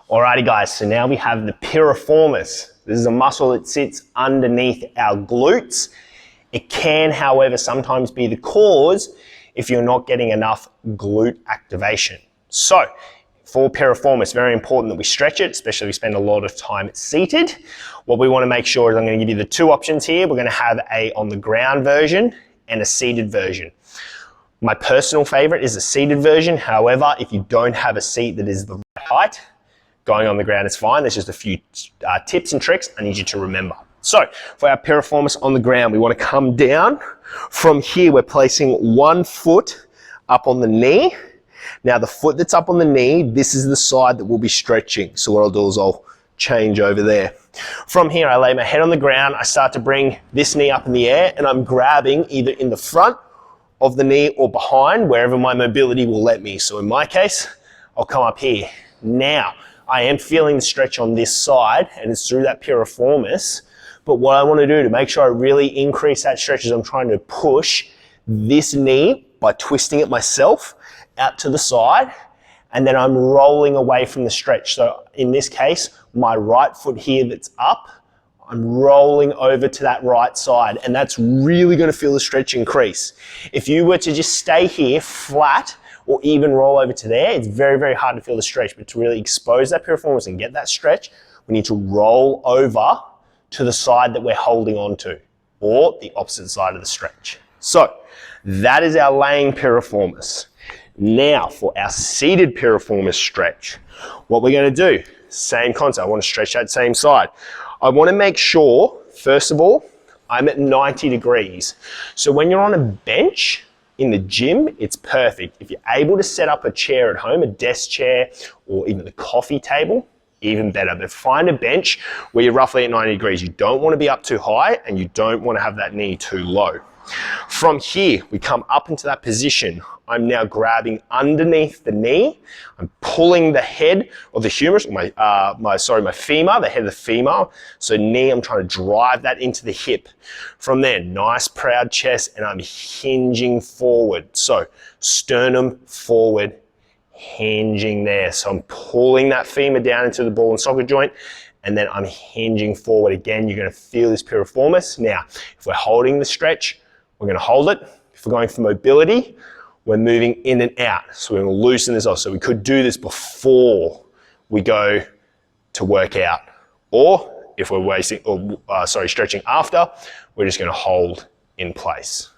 Alrighty guys, so now we have the piriformis. This is a muscle that sits underneath our glutes. It can, however, sometimes be the cause if you're not getting enough glute activation. So, for piriformis, very important that we stretch it, especially if we spend a lot of time seated. What we want to make sure is I'm going to give you the two options here. We're going to have a on the ground version and a seated version. My personal favorite is the seated version. However, if you don't have a seat that is the right height, going on the ground is fine. There's just a few tips and tricks I need you to remember. So for our piriformis on the ground, we want to come down. From here, we're placing one foot up on the knee. Now the foot that's up on the knee, this is the side that we'll be stretching. So what I'll do is I'll change over there. From here, I lay my head on the ground. I start to bring this knee up in the air and I'm grabbing either in the front of the knee or behind, wherever my mobility will let me. So in my case, I'll come up here. Now, I am feeling the stretch on this side and it's through that piriformis. But what I want to do to make sure I really increase that stretch is I'm trying to push this knee by twisting it myself out to the side, and then I'm rolling away from the stretch. So in this case, my right foot here that's up, I'm rolling over to that right side, and that's really going to feel the stretch increase. If you were to just stay here flat or even roll over to there, it's very, very hard to feel the stretch. But to really expose that piriformis and get that stretch, we need to roll over to the side that we're holding on to, or the opposite side of the stretch. So that is our laying piriformis. Now for our seated piriformis stretch, what we're going to do, same concept. I want to stretch that same side. I want to make sure, first of all, I'm at 90 degrees. So when you're on a bench in the gym, it's perfect. If you're able to set up a chair at home, a desk chair, or even the coffee table, even better. But find a bench where you're roughly at 90 degrees. You don't want to be up too high and you don't want to have that knee too low. From here, we come up into that position. I'm now grabbing underneath the knee. I'm pulling the head of the humerus, my femur, the head of the femur. So knee, I'm trying to drive that into the hip. From there, nice proud chest, and I'm hinging forward. So sternum forward, hinging there. So I'm pulling that femur down into the ball and socket joint, and then I'm hinging forward. Again, you're going to feel this piriformis. Now, if we're holding the stretch, we're going to hold it. If we're going for mobility, we're moving in and out. So we're going to loosen this off. So we could do this before we go to work out. Or if we're stretching after, we're just going to hold in place.